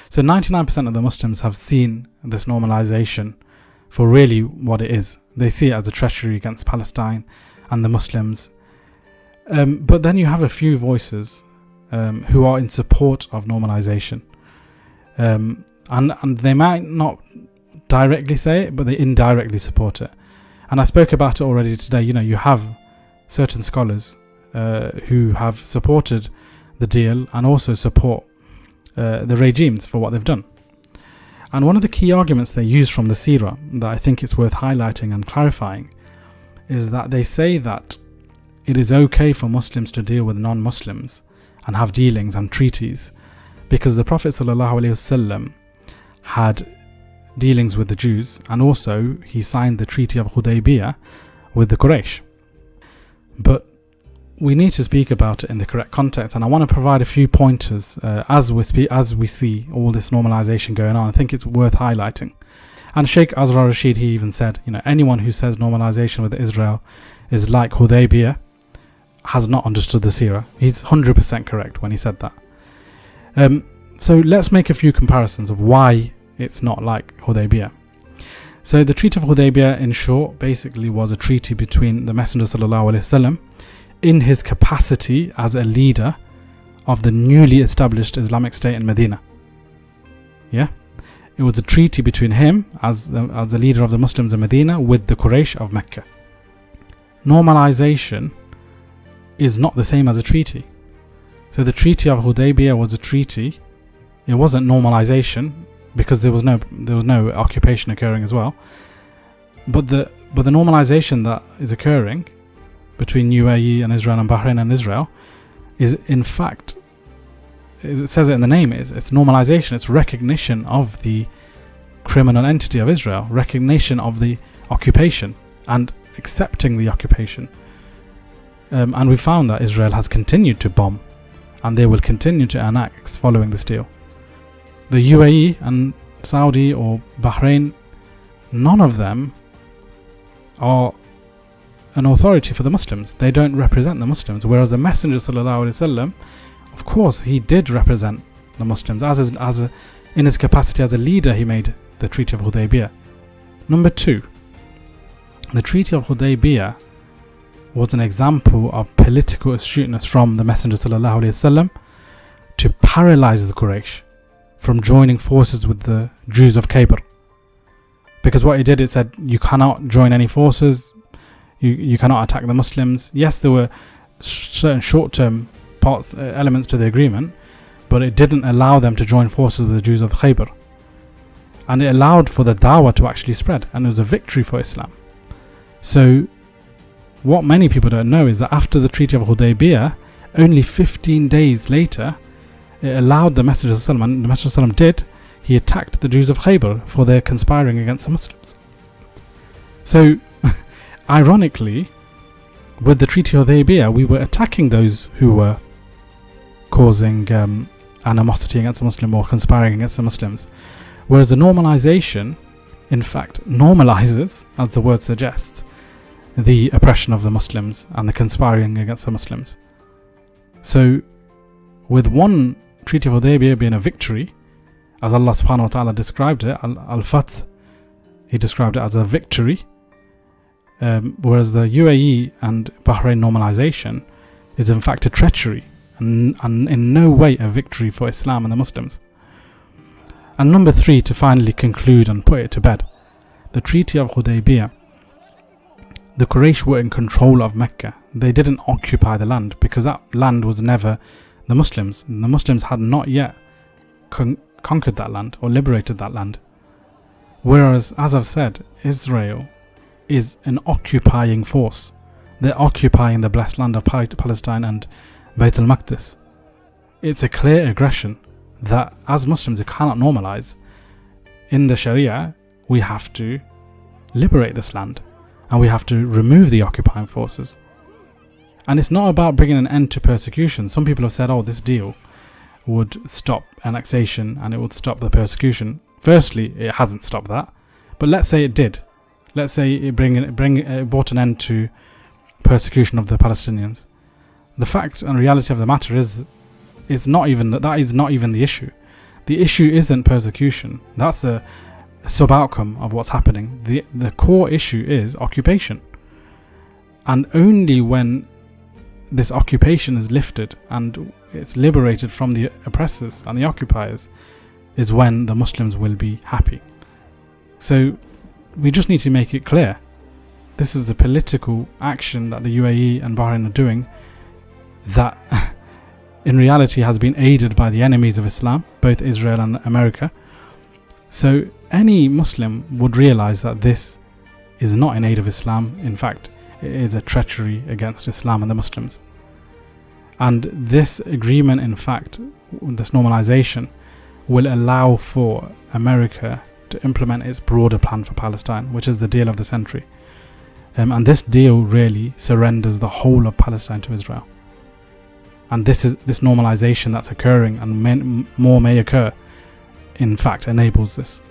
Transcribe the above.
So 99% of the Muslims have seen this normalization for really what it is. They see it as a treachery against Palestine and the Muslims. But then you have a few voices who are in support of normalization. And they might not directly say it, but they indirectly support it. And I spoke about it already today. You have certain scholars who have supported the deal and also support the regimes for what they've done. And one of the key arguments they use from the Seerah that I think it's worth highlighting and clarifying is that they say that it is okay for Muslims to deal with non-Muslims and have dealings and treaties because the Prophet ﷺ had dealings with the Jews, and also he signed the Treaty of Hudaybiyyah with the Quraysh. But we need to speak about it in the correct context, and I want to provide a few pointers as we see all this normalization going on. I think it's worth highlighting. And Sheikh Azra Rashid, he even said, anyone who says normalization with Israel is like Hudaybiyyah has not understood the Seerah. He's 100% correct when he said that. So let's make a few comparisons of why it's not like Hudaybiyyah. So the Treaty of Hudaybiyyah, in short, basically was a treaty between the Messenger ﷺ in his capacity as a leader of the newly established Islamic State in Medina. Yeah, it was a treaty between him as the leader of the Muslims in Medina with the Quraysh of Mecca. Normalization is not the same as a treaty. So the Treaty of Hudaybiyyah was a treaty. It wasn't normalization because there was no occupation occurring as well. But the normalization that is occurring between UAE and Israel and Bahrain and Israel is, in fact, it says it in the name, it's normalization. It's recognition of the criminal entity of Israel, recognition of the occupation and accepting the occupation. And we found that Israel has continued to bomb, and they will continue to annex following this deal. The UAE and Saudi or Bahrain, none of them are an authority for the Muslims. They don't represent the Muslims, whereas the Messenger ﷺ, of course, he did represent the Muslims in his capacity as a leader. He made the Treaty of Hudaybiyyah. Number 2, the Treaty of Hudaybiyyah was an example of political astuteness from the Messenger ﷺ to paralyze the Quraysh from joining forces with the Jews of Khaybar. Because what he did, it said you cannot join any forces, you cannot attack the Muslims. Yes, there were certain short-term elements to the agreement, but it didn't allow them to join forces with the Jews of Khaybar. And it allowed for the dawah to actually spread, and it was a victory for Islam. So what many people don't know is that after the Treaty of Hudaybiyyah, only 15 days later, it allowed the Messenger ﷺ, and the Messenger ﷺ he attacked the Jews of Khaybar for their conspiring against the Muslims. So, ironically, with the Treaty of Hudaybiyyah, we were attacking those who were causing animosity against the Muslim or conspiring against the Muslims. Whereas the normalization, in fact, normalizes, as the word suggests, the oppression of the Muslims and the conspiring against the Muslims. So, with one Treaty of Hudaybiyyah being a victory, as Allah subhanahu wa ta'ala described it, Al-Quds, he described it as a victory, whereas the UAE and Bahrain normalization is in fact a treachery and in no way a victory for Islam and the Muslims. And number 3, to finally conclude and put it to bed, the Treaty of Hudaybiyyah, the Quraysh were in control of Mecca. They didn't occupy the land because that land was never the Muslims. The Muslims had not yet conquered that land or liberated that land. Whereas, as I've said, Israel is an occupying force. They're occupying the blessed land of Palestine and Al-Maqdis. It's a clear aggression that as Muslims it cannot normalize. In the Sharia, we have to liberate this land and we have to remove the occupying forces. And it's not about bringing an end to persecution. Some people have said, this deal would stop annexation and it would stop the persecution. Firstly, it hasn't stopped that. But let's say it did. Let's say it brought an end to persecution of the Palestinians. The fact and reality of the matter is, that is not even the issue. The issue isn't persecution. That's a sub-outcome of what's happening. The core issue is occupation. And only when this occupation is lifted and it's liberated from the oppressors and the occupiers is when the Muslims will be happy. So we just need to make it clear. This is the political action that the UAE and Bahrain are doing that in reality has been aided by the enemies of Islam, both Israel and America. So any Muslim would realize that this is not in aid of Islam. In fact, it is a treachery against Islam and the Muslims. And this agreement, in fact, this normalization, will allow for America to implement its broader plan for Palestine, which is the deal of the century. And this deal really surrenders the whole of Palestine to Israel. And this normalization that's occurring, and more may occur, in fact enables this.